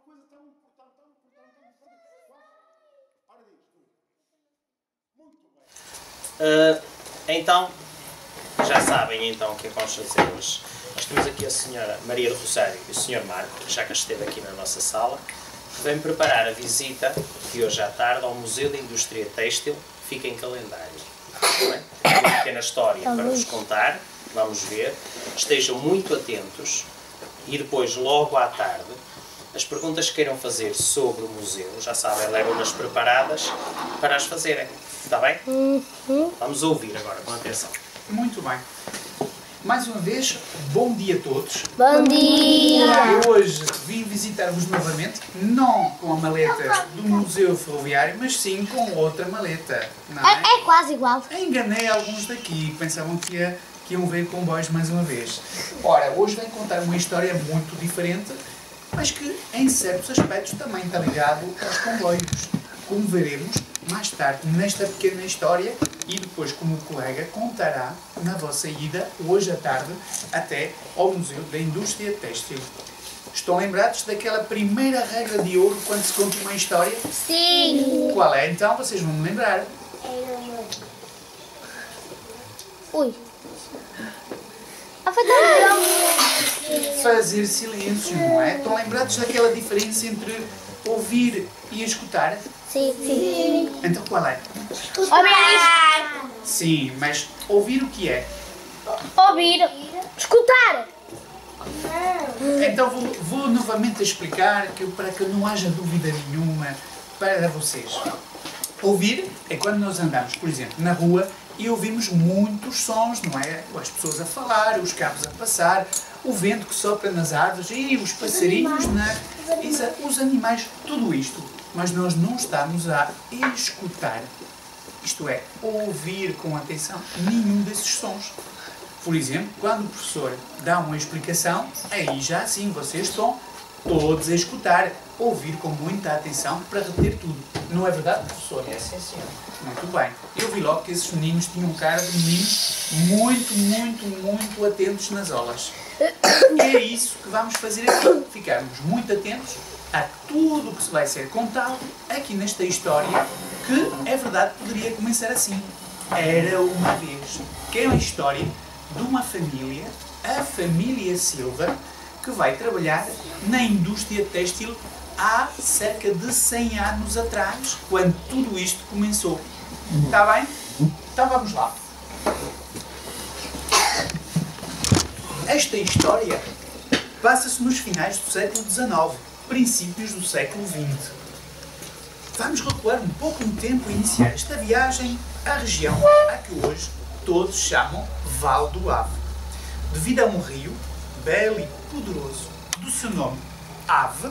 coisa tão importante, tão importante, tão importante. Ora diz tu. Muito bem. Então, já sabem então o que é que vamos fazer hoje. Nós temos aqui a senhora Maria do Rosário e o senhor Marco, que já cá esteve aqui na nossa sala, que vêm preparar a visita de hoje à tarde ao Museu da Indústria Têxtil, que fica em calendário. Não é? Uma pequena história para vos contar, vamos ver. Estejam muito atentos e depois, logo à tarde, as perguntas que queiram fazer sobre o museu, já sabem, levam-nas preparadas para as fazerem. Está bem? Vamos ouvir agora, com atenção. Muito bem. Mais uma vez, bom dia a todos. Bom dia! Eu hoje vim visitar-vos novamente, não com a maleta do Museu Ferroviário, mas sim com outra maleta. Não é? É quase igual. Enganei alguns daqui que pensavam que iam ver comboios mais uma vez. Ora, hoje venho contar uma história muito diferente, mas que em certos aspectos também está ligado aos comboios. Como veremos mais tarde nesta pequena história e depois como o colega contará na vossa ida hoje à tarde até ao Museu da Indústria Têxtil. Estão lembrados daquela primeira regra de ouro quando se conta uma história? Sim! Qual é então? Vocês vão me lembrar. Ui! Foi tão Fazer silêncio, não é? Estão lembrados daquela diferença entre ouvir e escutar? Sim. Então qual é? Ouvir. Sim, mas ouvir o que é? Ouvir. Escutar. Então vou novamente explicar para que não haja dúvida nenhuma para vocês. Ouvir é quando nós andamos, por exemplo, na rua e ouvimos muitos sons, não é? As pessoas a falar, os carros a passar, o vento que sopra nas árvores e os passarinhos, os animais, tudo isto. Mas nós não estamos a escutar, isto é, ouvir com atenção nenhum desses sons. Por exemplo, quando o professor dá uma explicação, aí já sim vocês estão todos a escutar, ouvir com muita atenção para reter tudo. Não é verdade, professor? É sim, senhor. Muito bem. Eu vi logo que esses meninos tinham cara de meninos muito atentos nas aulas. E é isso que vamos fazer aqui. Ficarmos muito atentos a tudo o que vai ser contado aqui nesta história, que é verdade poderia começar assim. Era uma vez, que é uma história de uma família, a família Silva, que vai trabalhar na indústria têxtil há cerca de 100 anos atrás, quando tudo isto começou. Está bem? Então vamos lá. Esta história passa-se nos finais do século XIX, princípios do século XX. Vamos recuar um pouco no tempo e iniciar esta viagem à região a que hoje todos chamam Val do Ave, devido a um rio belo e poderoso do seu nome Ave,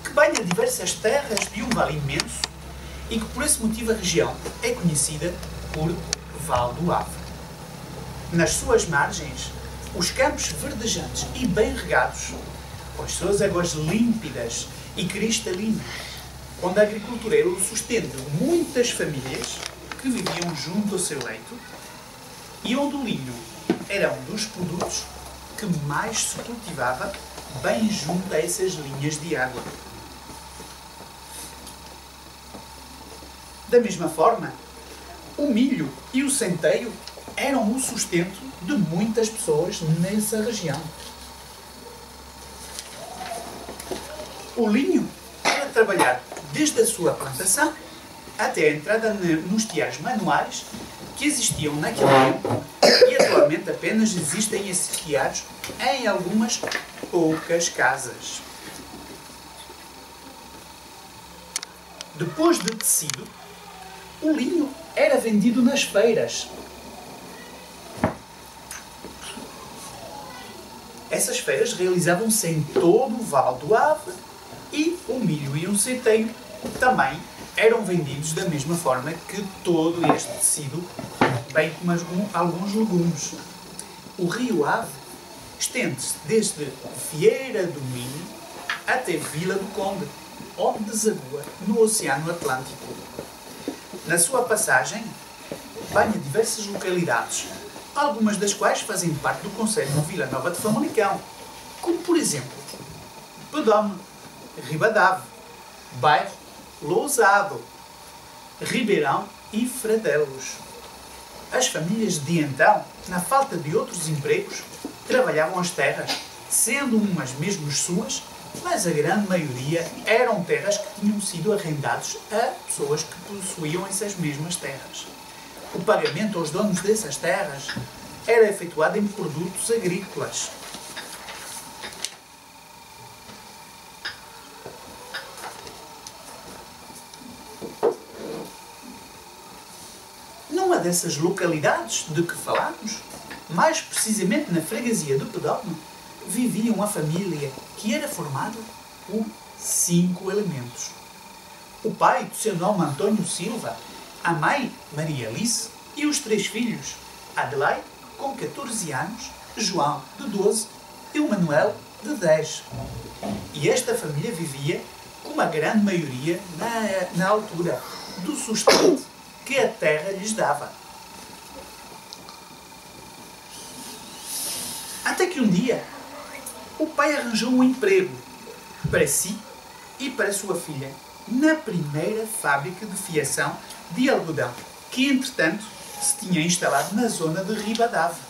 que banha diversas terras de um vale imenso e que por esse motivo a região é conhecida por Val do Ave. Nas suas margens, os campos verdejantes e bem regados, com as suas águas límpidas e cristalinas, onde a agricultura era o sustento de muitas famílias que viviam junto ao seu leito e onde o linho era um dos produtos que mais se cultivava bem junto a essas linhas de água. Da mesma forma, o milho e o centeio eram o sustento de muitas pessoas nessa região. O linho era trabalhado desde a sua plantação até a entrada nos teares manuais que existiam naquele tempo e atualmente apenas existem esses teares em algumas poucas casas. Depois de tecido, o linho era vendido nas feiras. Essas feiras realizavam-se em todo o Val do Ave e o milho e o centeio também eram vendidos da mesma forma que todo este tecido, bem como alguns legumes. O rio Ave estende-se desde Vieira do Minho até Vila do Conde, onde desagua no Oceano Atlântico. Na sua passagem, banha diversas localidades, algumas das quais fazem parte do concelho de Vila Nova de Famalicão, como por exemplo Pedome, Ribadave, bairro Lousado, Ribeirão e Fradelos. As famílias de então, na falta de outros empregos, trabalhavam as terras, sendo umas mesmo suas, mas a grande maioria eram terras que tinham sido arrendados a pessoas que possuíam essas mesmas terras. O pagamento aos donos dessas terras era efetuado em produtos agrícolas. Numa dessas localidades de que falamos, mais precisamente na freguesia do Pedógamo, vivia uma família que era formada por 5 elementos. O pai, do seu nome Antônio Silva, a mãe, Maria Alice, e os 3 filhos, Adelaide, com 14 anos, João, de 12, e o Manuel, de 10. E esta família vivia, como a grande maioria, na altura do sustento que a terra lhes dava. Até que um dia, o pai arranjou um emprego para si e para sua filha na primeira fábrica de fiação de algodão, que entretanto se tinha instalado na zona de Ribadave.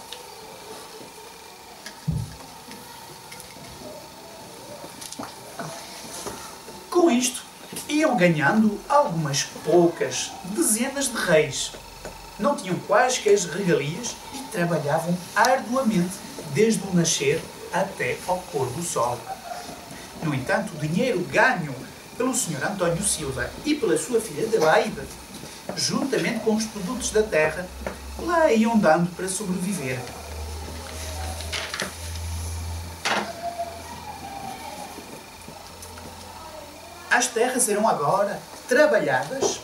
Com isto, iam ganhando algumas poucas dezenas de réis. Não tinham quaisquer regalias e trabalhavam arduamente desde o nascer até ao pôr do sol. No entanto, o dinheiro ganho pelo Sr. Antônio Silva e pela sua filha Adelaide, juntamente com os produtos da terra, lá iam dando para sobreviver. As terras eram agora trabalhadas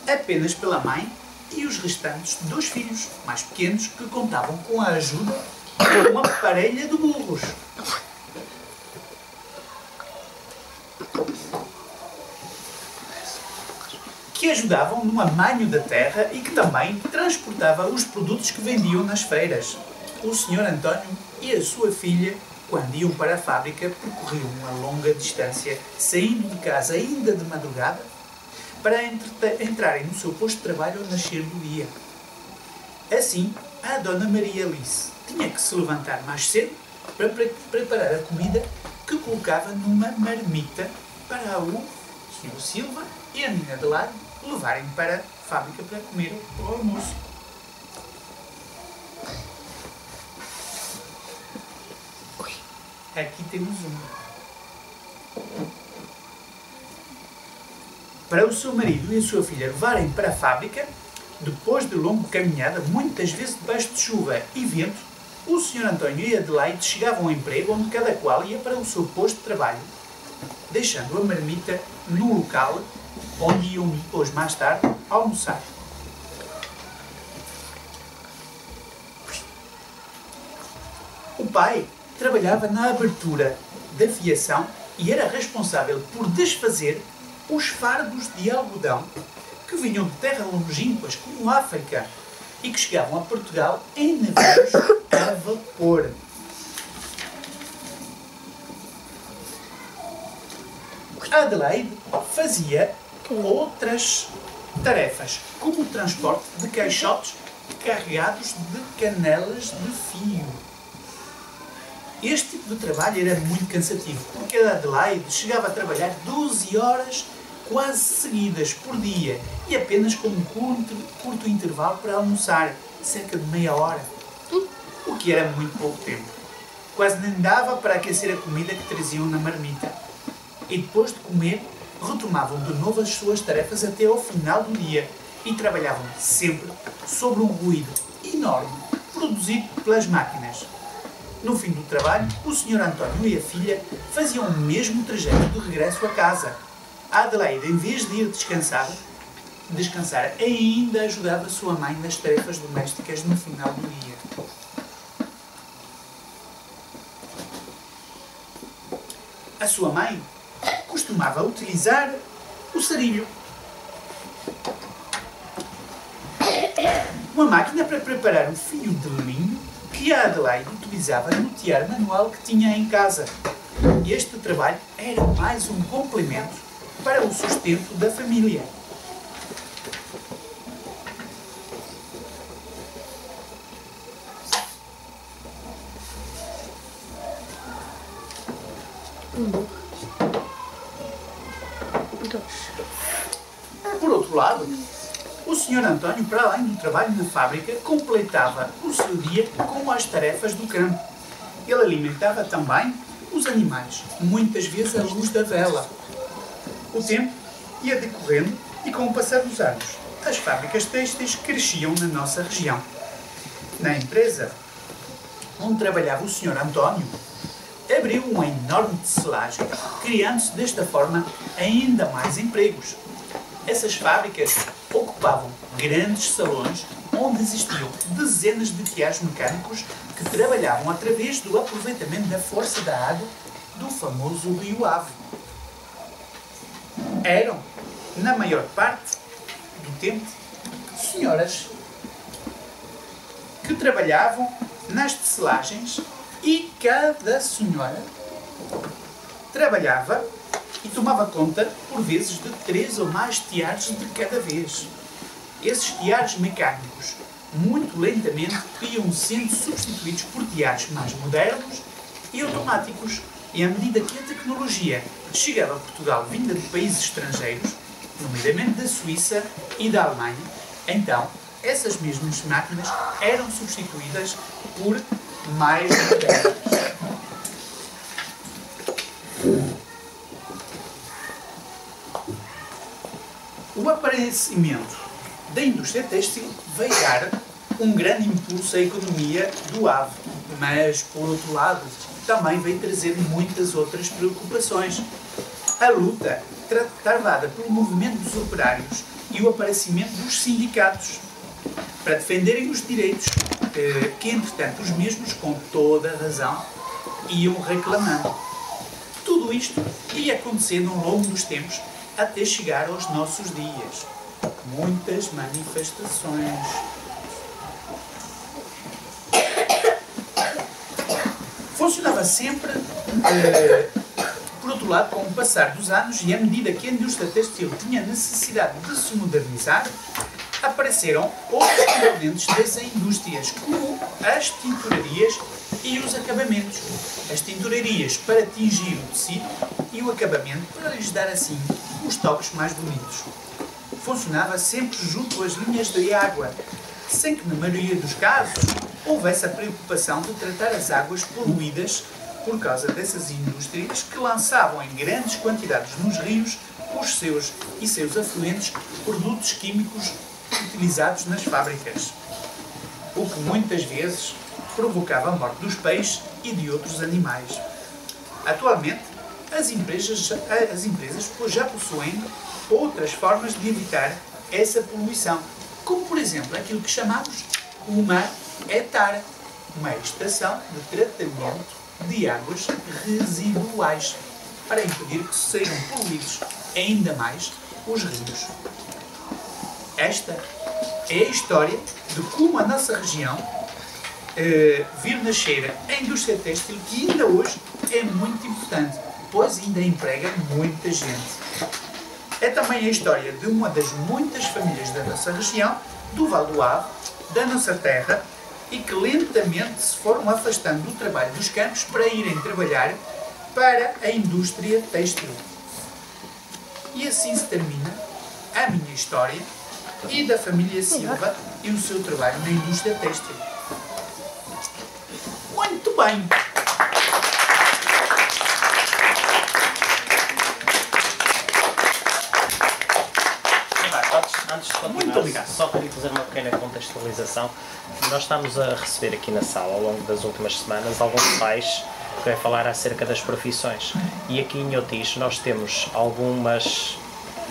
apenas pela mãe e os restantes 2 filhos mais pequenos que contavam com a ajuda de uma parelha de burros. Que ajudavam no amanho da terra e que também transportava os produtos que vendiam nas feiras. O Sr. Antônio e a sua filha, quando iam para a fábrica, percorriam uma longa distância, saindo de casa ainda de madrugada, para entrarem no seu posto de trabalho ao nascer do dia. Assim, a Dona Maria Alice tinha que se levantar mais cedo para preparar a comida que colocava numa marmita para o Sr. Silva e a menina Adelaide levarem para a fábrica para comer o almoço. Aqui temos para o seu marido e a sua filha levarem para a fábrica, depois de longa caminhada, muitas vezes debaixo de chuva e vento, o Sr. Antônio e a Adelaide chegavam ao emprego onde cada qual ia para o seu posto de trabalho, deixando a marmita no local onde iam depois, mais tarde, almoçar. O pai trabalhava na abertura da fiação e era responsável por desfazer os fardos de algodão que vinham de terras longínquas como África e que chegavam a Portugal em navios a vapor. Adelaide fazia outras tarefas, como o transporte de caixotes carregados de canelas de fio. Este tipo de trabalho era muito cansativo, porque a Adelaide chegava a trabalhar 12 horas quase seguidas por dia e apenas com um curto intervalo para almoçar, cerca de meia hora, o que era muito pouco tempo. Quase nem dava para aquecer a comida que traziam na marmita. E depois de comer, retomavam de novo as suas tarefas até ao final do dia e trabalhavam sempre sobre um ruído enorme produzido pelas máquinas. No fim do trabalho, o Sr. Antônio e a filha faziam o mesmo trajeto de regresso a casa. A Adelaide, em vez de ir descansar, ainda ajudava a sua mãe nas tarefas domésticas no final do dia. A sua mãe costumava utilizar o sarilho, uma máquina para preparar o fio de linho que a Adelaide utilizava no tear manual que tinha em casa e este trabalho era mais um complemento para o sustento da família. Por outro lado, o Sr. António, para além do trabalho na fábrica, completava o seu dia com as tarefas do campo. Ele alimentava também os animais, muitas vezes à luz da vela. O tempo ia decorrendo e, com o passar dos anos, as fábricas têxteis cresciam na nossa região. Na empresa onde trabalhava o Sr. António, abriu uma enorme tecelagem, criando-se desta forma ainda mais empregos. Essas fábricas ocupavam grandes salões onde existiam dezenas de teares mecânicos que trabalhavam através do aproveitamento da força da água do famoso rio Ave. Eram, na maior parte do tempo, senhoras que trabalhavam nas tecelagens e cada senhora trabalhava e tomava conta, por vezes, de 3 ou mais teares de cada vez. Esses teares mecânicos, muito lentamente, iam sendo substituídos por teares mais modernos e automáticos. E à medida que a tecnologia chegava a Portugal vinda de países estrangeiros, nomeadamente da Suíça e da Alemanha, então essas mesmas máquinas eram substituídas por mais modernas. O aparecimento da indústria têxtil veio dar um grande impulso à economia do Ave, mas, por outro lado, também veio trazer muitas outras preocupações. A luta travada pelo movimento dos operários e o aparecimento dos sindicatos para defenderem os direitos que, entretanto, os mesmos, com toda a razão, iam reclamando. Tudo isto ia acontecendo ao longo dos tempos até chegar aos nossos dias. Muitas manifestações. Funcionava sempre, por outro lado, com o passar dos anos e à medida que a indústria têxtil tinha necessidade de se modernizar, apareceram outros componentes das indústrias, como as tinturarias e os acabamentos. As tinturarias para tingir o tecido e o acabamento para lhes dar assim os toques mais bonitos. Funcionava sempre junto às linhas de água, sem que na maioria dos casos houvesse a preocupação de tratar as águas poluídas por causa dessas indústrias que lançavam em grandes quantidades nos rios os seus afluentes produtos químicos utilizados nas fábricas, o que muitas vezes provocava a morte dos peixes e de outros animais. Atualmente, as empresas já possuem outras formas de evitar essa poluição, como por exemplo aquilo que chamamos uma ETAR, uma estação de tratamento de águas residuais, para impedir que sejam poluídos ainda mais os rios. Esta é a história de como a nossa região viu nascer a indústria têxtil, que ainda hoje é muito importante, pois ainda emprega muita gente. É também a história de uma das muitas famílias da nossa região, do Val do Ave, da nossa terra, e que lentamente se foram afastando do trabalho dos campos para irem trabalhar para a indústria têxtil. E assim se termina a minha história e da família Silva e o seu trabalho na indústria têxtil. Muito bem! Antes de continuar, Muito obrigado. Só queria fazer uma pequena contextualização. Nós estamos a receber aqui na sala, ao longo das últimas semanas, alguns pais que vêm falar acerca das profissões. E aqui em Otis nós temos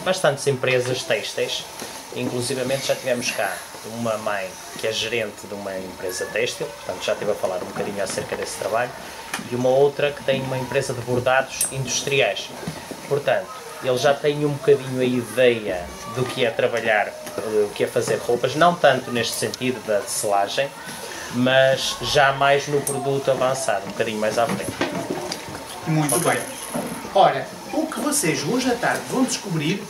bastantes empresas têxteis. Inclusivamente já tivemos cá uma mãe que é gerente de uma empresa têxtil, portanto já esteve a falar um bocadinho acerca desse trabalho, e uma outra que tem uma empresa de bordados industriais. Portanto, ele já tem um bocadinho a ideia do que é trabalhar, do que é fazer roupas, não tanto neste sentido da tecelagem, mas já mais no produto avançado, um bocadinho mais à frente. Muito bem. Ora, o que vocês hoje à tarde vão descobrir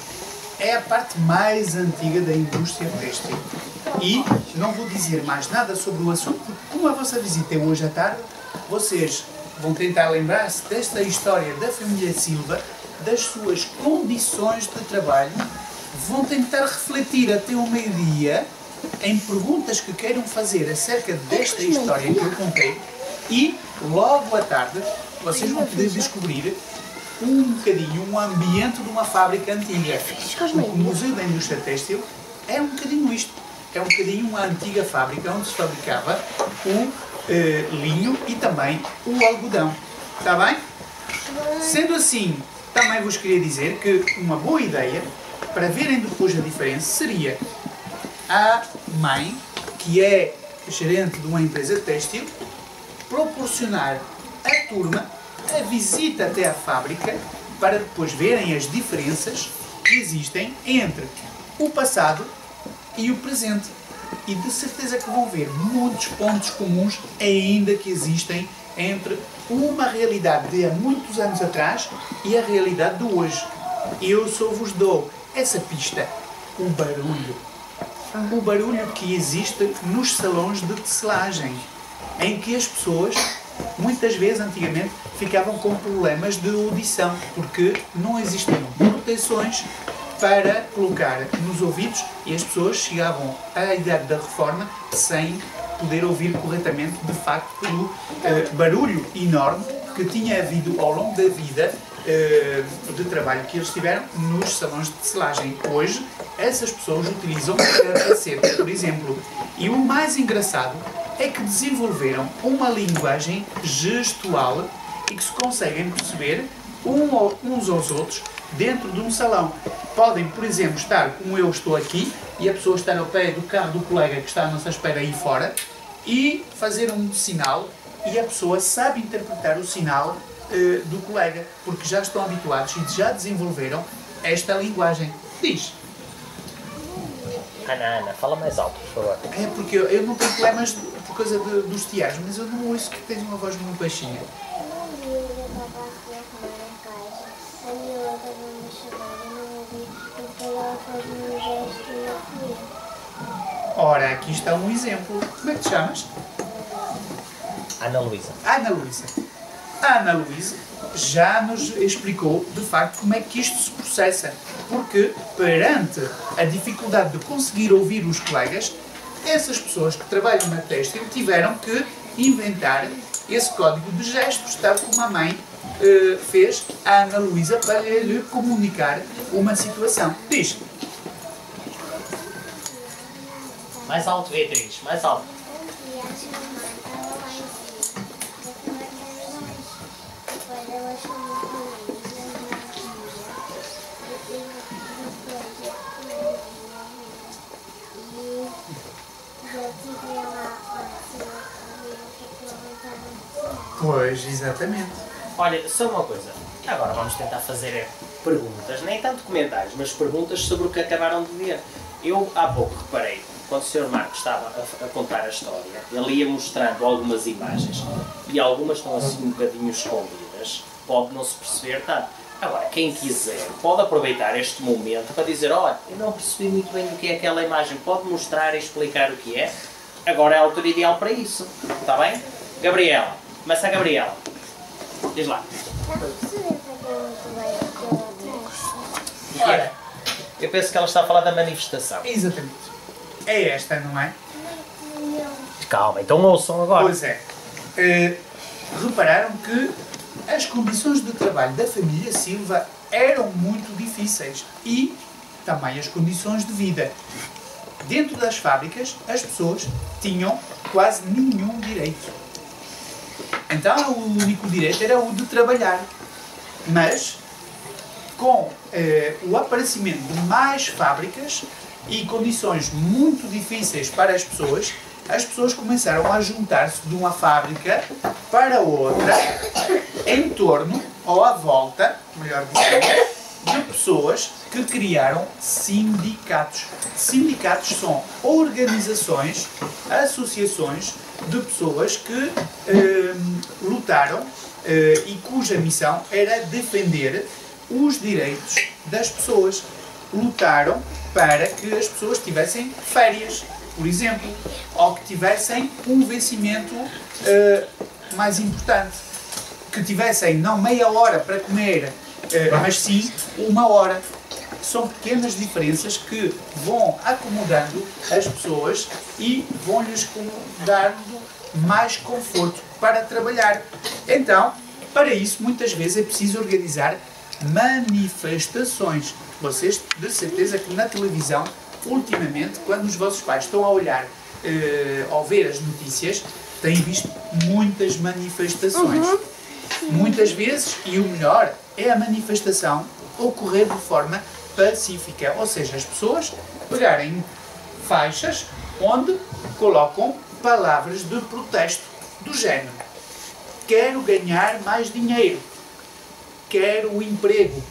é a parte mais antiga da indústria têxtil. E não vou dizer mais nada sobre o assunto, porque como a vossa visita é hoje à tarde, vocês vão tentar lembrar-se desta história da família Silva, das suas condições de trabalho, vão tentar refletir até o meio-dia em perguntas que queiram fazer acerca desta história que eu contei e logo à tarde vocês vão poder descobrir um bocadinho um ambiente de uma fábrica antiga. Porque o Museu da Indústria Têxtil é um bocadinho isto. É um bocadinho uma antiga fábrica onde se fabricava o linho e também o algodão. Está bem? Sendo assim, também vos queria dizer que uma boa ideia para verem depois a diferença seria a mãe, que é gerente de uma empresa têxtil, proporcionar à turma a visita até à fábrica para depois verem as diferenças que existem entre o passado e o presente. E de certeza que vão ver muitos pontos comuns ainda que existem entre uma realidade de há muitos anos atrás e a realidade de hoje. Eu só vos dou essa pista, o barulho. O barulho que existe nos salões de tecelagem, em que as pessoas, muitas vezes antigamente, ficavam com problemas de audição, porque não existiam proteções para colocar nos ouvidos e as pessoas chegavam à idade da reforma sem poder ouvir corretamente, de facto, pelo barulho enorme que tinha havido ao longo da vida de trabalho que eles tiveram nos salões de tecelagem. Hoje, essas pessoas utilizam capacetes, por exemplo. E o mais engraçado é que desenvolveram uma linguagem gestual e que se conseguem perceber uns aos outros dentro de um salão. Podem, por exemplo, estar como eu estou aqui e a pessoa estar ao pé do carro do colega que está à nossa espera aí fora e fazer um sinal e a pessoa sabe interpretar o sinal do colega, porque já estão habituados e já desenvolveram esta linguagem. Diz. Ana, fala mais alto, por favor. É porque eu não tenho problemas por causa dos tiares, mas eu não ouço que tens uma voz muito baixinha. Ora, aqui está um exemplo. Como é que te chamas? Ana Luísa. Ana Luísa. A Ana Luísa já nos explicou, de facto, como é que isto se processa. Porque, perante a dificuldade de conseguir ouvir os colegas, essas pessoas que trabalham na têxtil tiveram que inventar esse código de gestos, tal como a mãe fez a Ana Luísa para lhe comunicar uma situação. Diz. Mais alto, Beatriz, mais alto. Pois, exatamente. Olha, só uma coisa. Agora vamos tentar fazer perguntas, nem tanto comentários, mas perguntas sobre o que acabaram de ver. Eu há pouco reparei, quando o Sr. Marcos estava a contar a história, ele ia mostrando algumas imagens e algumas estão assim um bocadinho escondidas, pode não se perceber tanto. Agora, quem quiser pode aproveitar este momento para dizer: olha, eu não percebi muito bem o que é aquela imagem, pode mostrar e explicar o que é. Agora é a altura ideal para isso, está bem? Gabriela, começa a Gabriela. Diz lá. Ora, eu penso que ela está a falar da manifestação. Exatamente. É esta, não é? Calma, então ouçam agora. Pois é. Repararam que as condições de trabalho da família Silva eram muito difíceis e também as condições de vida. Dentro das fábricas, as pessoas tinham quase nenhum direito. Então, o único direito era o de trabalhar. Mas, com o aparecimento de mais fábricas e condições muito difíceis para as pessoas começaram a juntar-se de uma fábrica para outra, em torno, ou à volta, melhor dizendo, de pessoas que criaram sindicatos. Sindicatos são organizações, associações de pessoas que lutaram e cuja missão era defender os direitos das pessoas. Lutaram para que as pessoas tivessem férias, por exemplo, ou que tivessem um vencimento mais importante, que tivessem não meia hora para comer, mas sim 1 hora. São pequenas diferenças que vão acomodando as pessoas e vão-lhes dando mais conforto para trabalhar. Então, para isso, muitas vezes é preciso organizar manifestações. Vocês, de certeza que na televisão, ultimamente, quando os vossos pais estão a olhar ou ver as notícias, têm visto muitas manifestações. Muitas vezes, e o melhor, é a manifestação ocorrer de forma pacífica. Ou seja, as pessoas pegarem faixas onde colocam palavras de protesto do género: quero ganhar mais dinheiro, quero um emprego,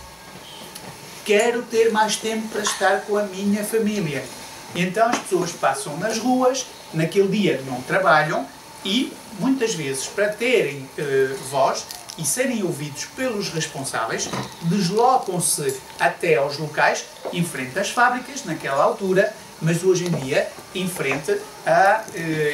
quero ter mais tempo para estar com a minha família. E então as pessoas passam nas ruas, naquele dia não trabalham e, muitas vezes, para terem voz e serem ouvidos pelos responsáveis, deslocam-se até aos locais, em frente às fábricas, naquela altura, mas hoje em dia em frente a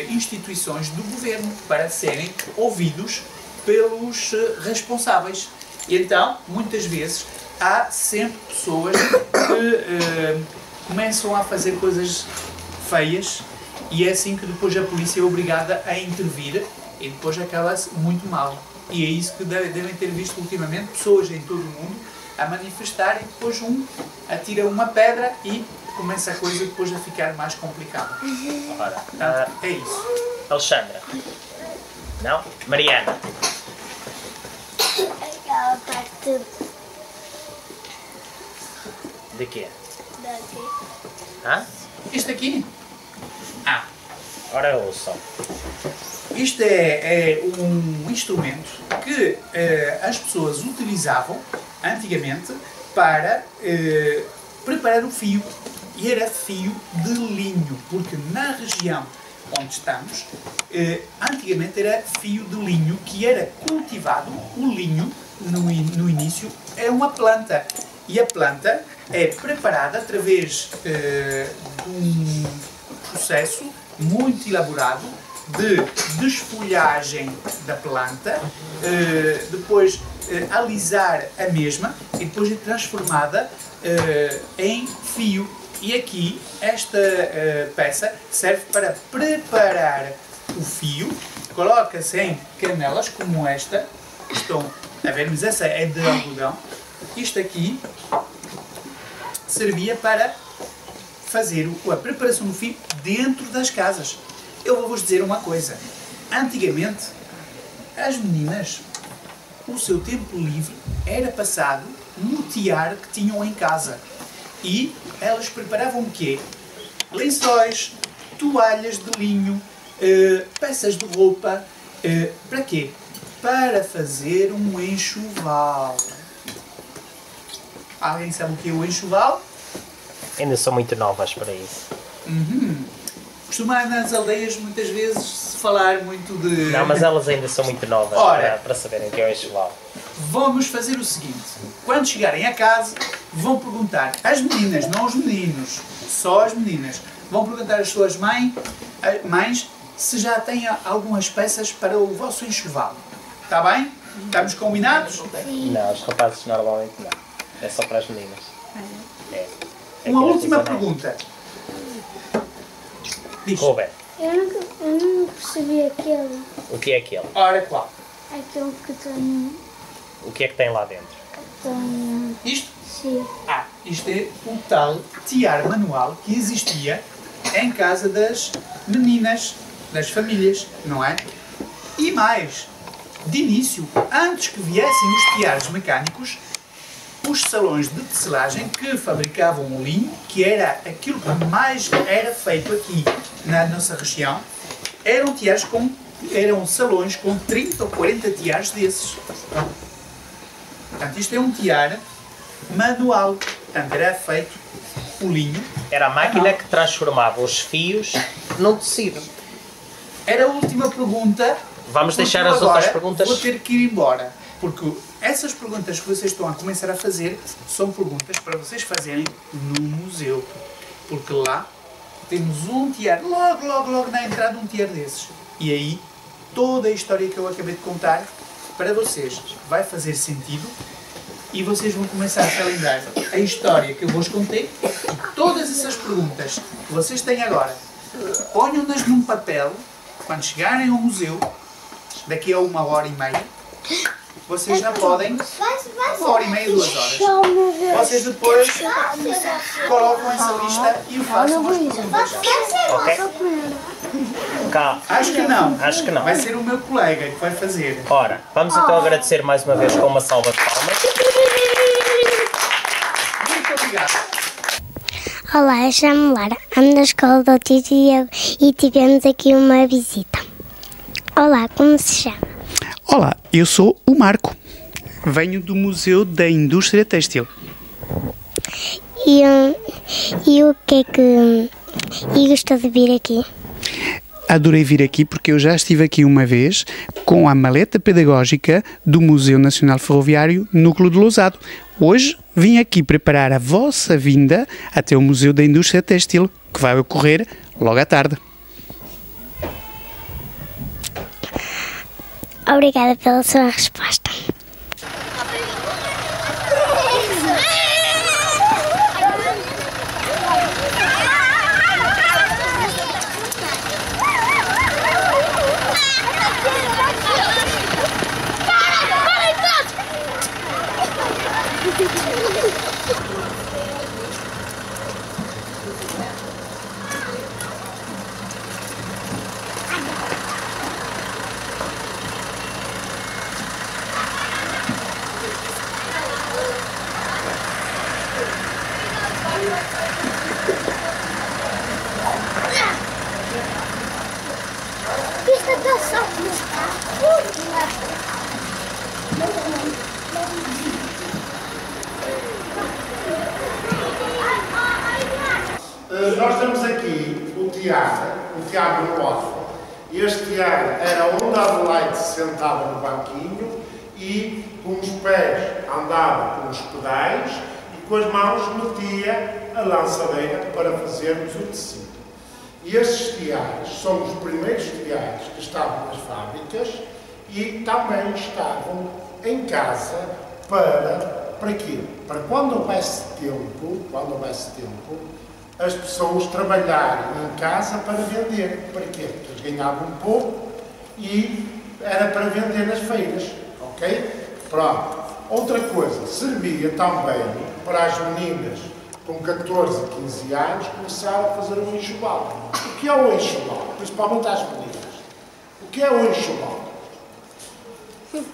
instituições do governo, para serem ouvidos pelos responsáveis. E então, muitas vezes, há sempre pessoas que começam a fazer coisas feias e é assim que depois a polícia é obrigada a intervir e depois acaba-se muito mal. E é isso que devem ter visto ultimamente pessoas em todo o mundo a manifestar e depois atira uma pedra e começa a coisa depois a ficar mais complicada. Ora, Portanto, é isso. Alexandra? Não? Mariana? Aquela parte De quê? daqui. Hã? Isto aqui? Ah, Ora ouçam. isto é um instrumento que as pessoas utilizavam antigamente para preparar o fio. E era fio de linho, porque na região onde estamos, antigamente era fio de linho que era cultivado. O linho, no início, é uma planta. E a planta é preparada através de um processo muito elaborado de desfolhagem da planta, depois alisar a mesma e depois é transformada em fio. E aqui esta peça serve para preparar o fio. Coloca-se em canelas como esta. Estão a ver, mas essa é de algodão. Isto aqui servia para fazer a preparação do fio dentro das casas. Eu vou-vos dizer uma coisa. Antigamente, as meninas, o seu tempo livre era passado no tear que tinham em casa. E elas preparavam o quê? Lençóis, toalhas de linho, peças de roupa. Para quê? Para fazer um enxoval. Alguém sabe o que é o enxoval? Ainda são muito novas para isso. Costuma nas aldeias muitas vezes falar muito de... Não, mas elas ainda são muito novas Ora. para saberem o que é o enxoval. Vamos fazer o seguinte. Quando chegarem a casa, vão perguntar às meninas, não aos meninos, só às meninas. Vão perguntar às suas mães se já têm algumas peças para o vosso enxoval. Está bem? Estamos combinados? Não, os rapazes normalmente não. É só para as meninas. É. Uma Aqui última artesanal. pergunta. Diz. Ruben, Eu nunca percebi aquele. o que é aquele? Ora, qual? Aquele que tem. O que é que tem lá dentro? Tem. Isto? Sim. Isto é o tal tiar manual que existia em casa das meninas, das famílias, não é? E mais, de início, antes que viessem os tiares mecânicos, os salões de tecelagem que fabricavam o linho, que era aquilo que mais era feito aqui na nossa região, eram salões com 30 ou 40 tiares desses. Portanto, isto é um tiar manual. Portanto, era feito o linho. Era a máquina que transformava os fios num tecido. Era a última pergunta. Vamos deixar Porque eu as outras agora perguntas. vou ter que ir embora. Porque essas perguntas que vocês estão a começar a fazer são perguntas para vocês fazerem no museu. Porque lá temos um tier, logo na entrada um tier desses. E aí toda a história que eu acabei de contar para vocês vai fazer sentido e vocês vão começar a se lembrar a história que eu vos contei e todas essas perguntas que vocês têm agora. Ponham-nas num papel quando chegarem ao museu, daqui a 1h30, vocês já podem, 1h30, 2 horas. Vocês depois colocam essa lista e façam as perguntas. Ok? Cá. Acho que não. Acho que não. Vai ser o meu colega que vai fazer. Ora, vamos então agradecer mais uma vez com uma salva de palmas. Muito obrigado. Olá, eu chamo-me Lara, amo na escola do autismo e tivemos aqui uma visita. Olá, como se chama? Olá, eu sou o Marco. Venho do Museu da Indústria Têxtil. E o que é que... E gostou de vir aqui? Adorei vir aqui porque eu já estive aqui uma vez com a maleta pedagógica do Museu Nacional Ferroviário Núcleo de Lousado. Hoje vim aqui preparar a vossa vinda até o Museu da Indústria Têxtil, que vai ocorrer logo à tarde. Obrigada pela sua resposta. Nós temos aqui o Tiago no alto. Este Tiago era onde a Adelaide se sentava no banquinho e com os pés andava com os pedais e com as mãos metia a lançadeira para fazermos o tecido. E estes tiares são os primeiros tiares que estavam nas fábricas e também estavam em casa para quê? Para quando houvesse tempo, as pessoas trabalharem em casa para vender. Para quê? Porque eles ganhavam um pouco e era para vender nas feiras. Ok? Pronto. Outra coisa, servia também para as meninas com 14 e 15 anos começaram a fazer o enxoval. O que é o enxoval? Principalmente às meninas. O que é o enxoval?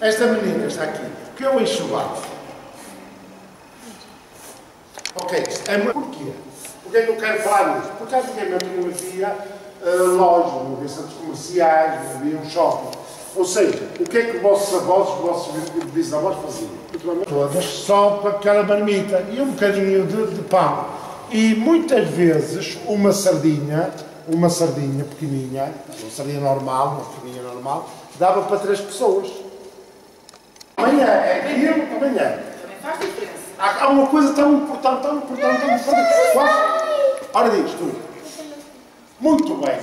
Esta menina está aqui. O que é o enxoval? Ok, porquê? Porquê que eu quero falar nisso? Porque antigamente não havia lojas, não havia centros comerciais, não havia um shopping. Ou seja, o que é que os vossos avós, os vossos bisavós faziam? Todas só para aquela marmita e um bocadinho de pão. E muitas vezes uma sardinha pequeninha, uma sardinha normal, uma pequeninha normal, dava para 3 pessoas. Amanhã é aquilo, amanhã. Também faz diferença. Há uma coisa tão importante. Ora diz, tu. Muito bem.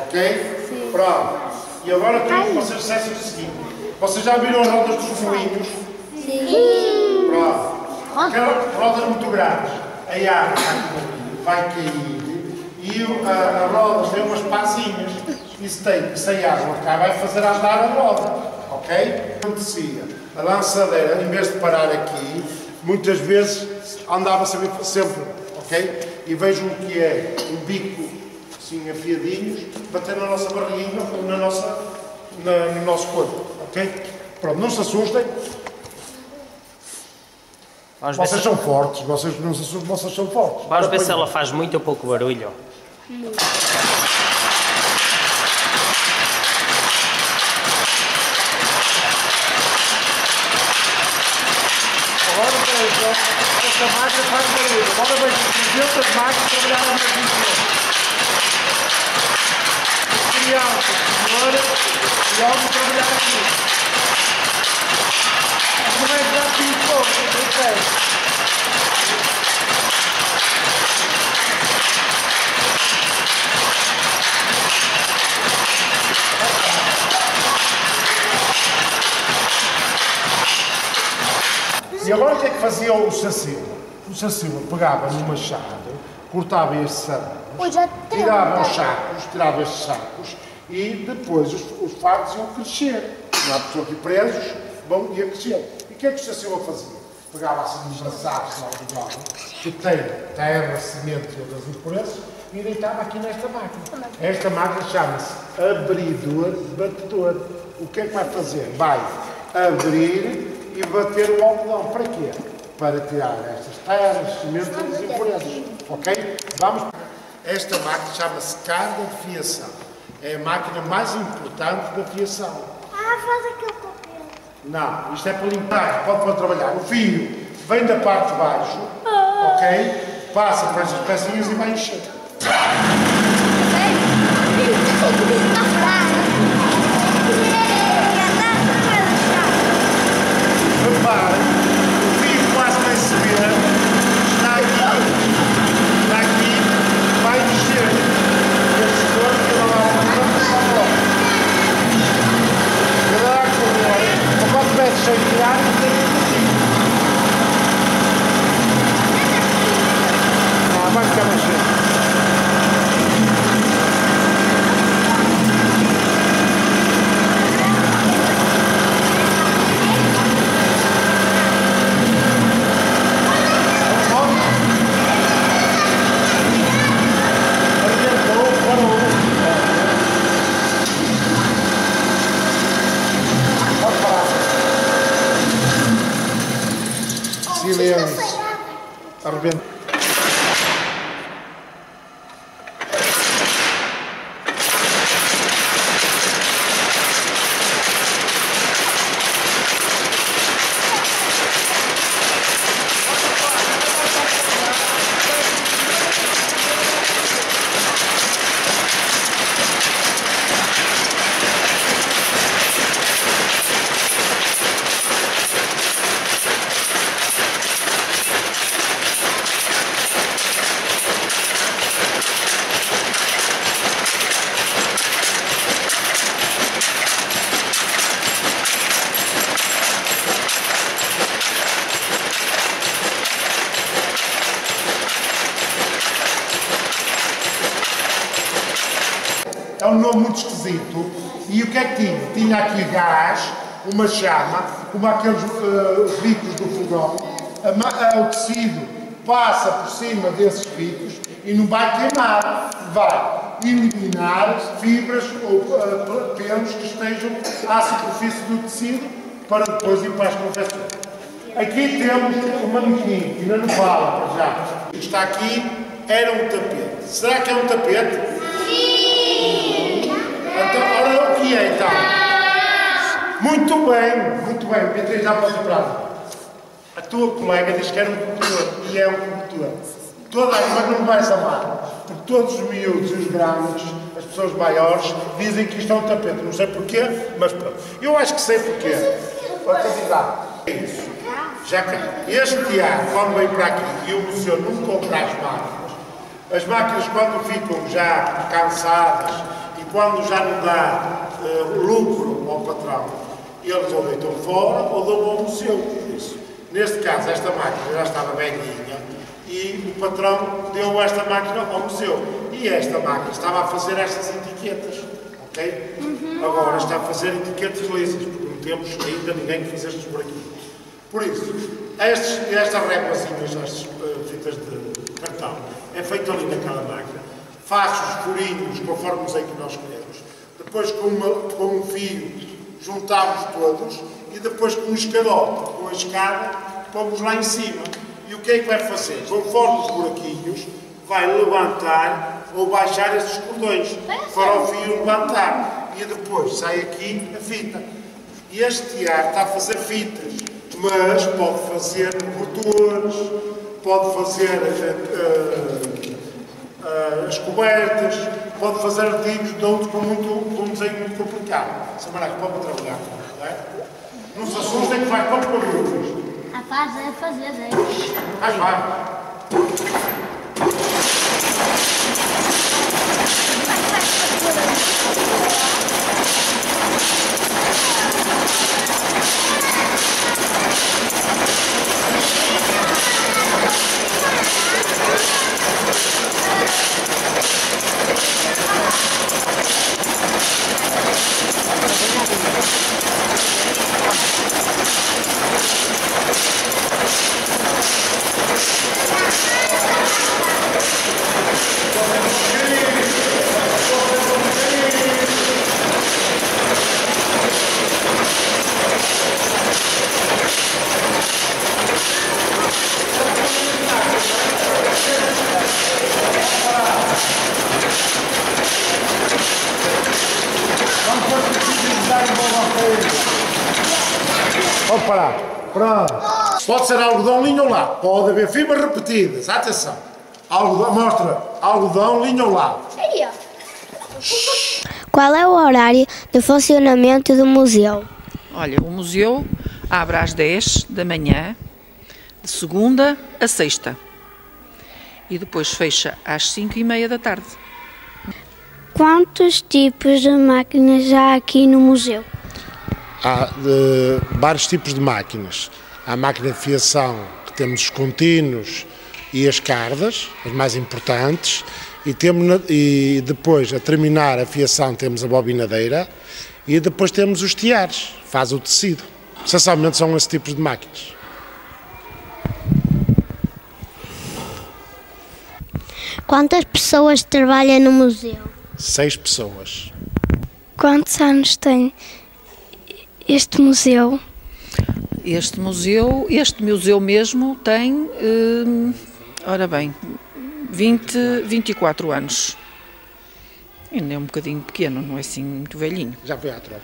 Ok? Sim. Pronto. E agora quero que vocês dissessem o seguinte. Vocês já viram as rodas dos moinhos? Sim. Pronto. Aquelas rodas muito grandes. A água vai cair e as rodas têm umas pazinhas. E se a água cá vai fazer andar a roda. Ok? Acontecia. A lançadeira, em vez de parar aqui, muitas vezes andava sempre, ok? E vejam o que é um bico assim afiadinhos, bater na nossa barriguinha ou no nosso corpo, ok? Pronto, não se assustem. Vocês são fortes, vocês não se assustem, vocês são fortes. Vamos ver se ela faz muito ou pouco barulho. Esta máquina faz barulho. Agora vejo 200 máquinas trabalhar ao mesmo tempo. oficial, senhora, e vamos trabalhar aqui. Não é para aqui um pouco, não sei. E agora o que é que fazia o Sacila? O Sacila pegava no machado, cortava estes aramos, tirava os sacos, tirava estes sacos e depois os fardos iam crescer. Não há pessoa aqui presos, ia crescer. E o que é que o Sacila fazia? Pegava assim nos braçados lá do gado, que tem terra, semente e outras impurezas, e deitava aqui nesta máquina. Esta máquina chama-se abridor-batedor. O que é que vai fazer? Vai abrir e bater o algodão. Para quê? Para tirar estas terras, sementes e impurezas. Ok? Vamos. Esta máquina chama-se carga de fiação. É a máquina mais importante da fiação. Faz aquele papel. Não, isto é para limpar, pode trabalhar. O fio vem da parte de baixo, ok? Passa por estas pecinhas e vai encher. Reparem, o fio quase nem se vê, está aqui, vai descer. Este corpo que não há uma só logo. Cada ar que eu quando metes sem tirar, não tem que vai ficar mais cheio. Silêncio. Arrebenta. É um nome muito esquisito. E o que é que tinha? Tinha aqui gás, uma chama, como aqueles bicos do fogão. O tecido passa por cima desses bicos e não vai queimar, vai eliminar fibras ou pelos que estejam à superfície do tecido para depois ir para as confecções. Aqui temos um manequim, ainda não fala para já. Está aqui, era um tapete. Será que é um tapete? Então, ora, o que é então? Muito bem, Beatriz, já posso parar. A tua colega diz que era um cobertor, e é um cobertor. Mas não vais amar, porque todos os miúdos e os grandes, as pessoas maiores, dizem que isto é um tapete. Não sei porquê, mas pronto. Eu acho que sei porquê. Pode avisar. É isso. Já que este Tiago, quando vem para aqui e o museu não compra as máquinas quando ficam já cansadas e quando já não dá lucro ao patrão, eles ou deitam fora ou dão ao museu. Por isso, neste caso, esta máquina já estava velhinha e o patrão deu esta máquina ao museu. E esta máquina estava a fazer estas etiquetas, ok? Agora está a fazer etiquetas lisas, porque não temos ainda ninguém que fez estas por aqui. Por isso, estas réguasinhas, estas fitas de cartão, é feito ali naquela máquina, faz os furinhos conforme o desenho que nós queremos, depois com um fio juntamos todos e depois com um escadote, com a escada, pomos lá em cima. E o que é que vai fazer? Conforme os buraquinhos, vai levantar ou baixar estes cordões para o fio levantar. E depois sai aqui a fita. E este Tiago está a fazer fitas, mas pode fazer cobertores, pode fazer as cobertas, pode fazer artigos de outros com um desenho muito complicado. Sr. Marco, pode trabalhar com ele, não é? Não se assustem que vai para o produto. A fazer. Vai. Pode parar. Pronto. Pode ser algodão, linha ou lado. Pode haver fibras repetidas. Atenção. Algodão, mostra. Algodão, linha ou lado. Qual é o horário de funcionamento do museu? Olha, o museu abre às 10 da manhã, de segunda a sexta. E depois fecha às 5h30 da tarde. Quantos tipos de máquinas há aqui no museu? Há vários tipos de máquinas. Há a máquina de fiação, que temos os contínuos e as cardas, as mais importantes, e depois, a terminar a fiação, temos a bobinadeira, e depois temos os tiares, faz o tecido. Essencialmente são esses tipos de máquinas. Quantas pessoas trabalham no museu? 6 pessoas. Quantos anos tem este museu? Este museu mesmo tem, ora bem, 24 anos. Ainda é um bocadinho pequeno, não é assim muito velhinho. Já foi à troca.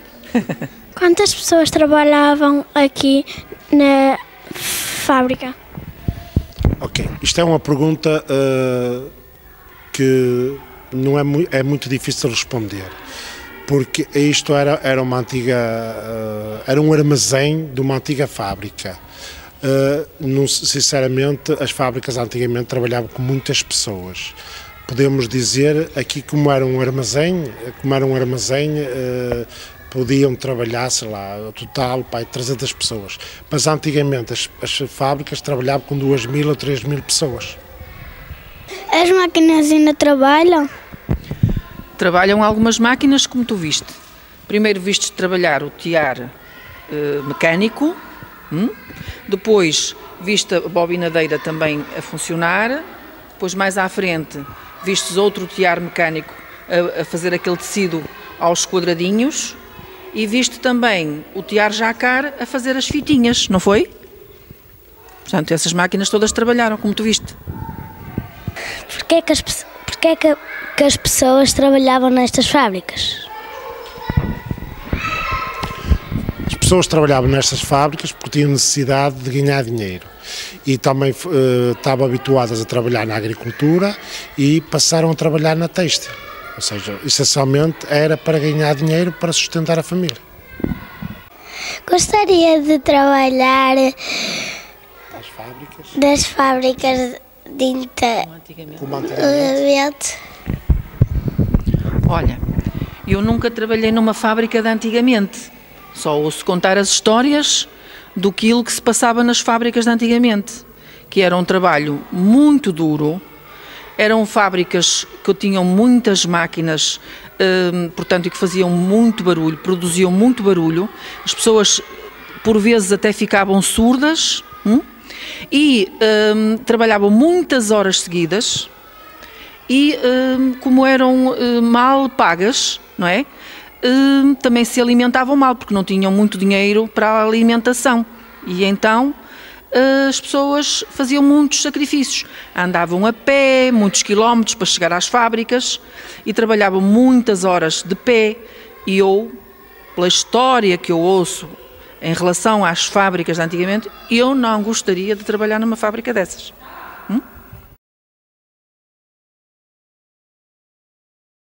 Quantas pessoas trabalhavam aqui na fábrica? Ok, isto é uma pergunta que não é muito difícil responder, porque isto era uma antiga, era um armazém de uma antiga fábrica. Sinceramente, as fábricas antigamente trabalhavam com muitas pessoas. Podemos dizer aqui como era um armazém, podiam trabalhar, sei lá, o total, 300 pessoas. Mas antigamente as fábricas trabalhavam com 2.000 ou 3.000 pessoas. As máquinas ainda trabalham? Trabalham algumas máquinas, como tu viste. Primeiro viste trabalhar o tiar mecânico, depois viste a bobinadeira também a funcionar, depois mais à frente vistes outro tiar mecânico a fazer aquele tecido aos quadradinhos e viste também o tiar jacar a fazer as fitinhas, não foi? Portanto, essas máquinas todas trabalharam, como tu viste. Porquê que as pessoas trabalhavam nestas fábricas? As pessoas trabalhavam nestas fábricas porque tinham necessidade de ganhar dinheiro e também estavam habituadas a trabalhar na agricultura e passaram a trabalhar na têxtil. Ou seja, essencialmente era para ganhar dinheiro para sustentar a família. Gostaria de trabalhar das fábricas Como antigamente. Olha, eu nunca trabalhei numa fábrica de antigamente. Só ouço contar as histórias do que se passava nas fábricas de antigamente, que era um trabalho muito duro, eram fábricas que tinham muitas máquinas, portanto, e que faziam muito barulho, produziam muito barulho, as pessoas por vezes até ficavam surdas, e trabalhavam muitas horas seguidas e como eram mal pagas, não é? Também se alimentavam mal, porque não tinham muito dinheiro para a alimentação. E então as pessoas faziam muitos sacrifícios. Andavam a pé, muitos quilómetros para chegar às fábricas e trabalhavam muitas horas de pé. E eu, pela história que eu ouço em relação às fábricas de antigamente, eu não gostaria de trabalhar numa fábrica dessas.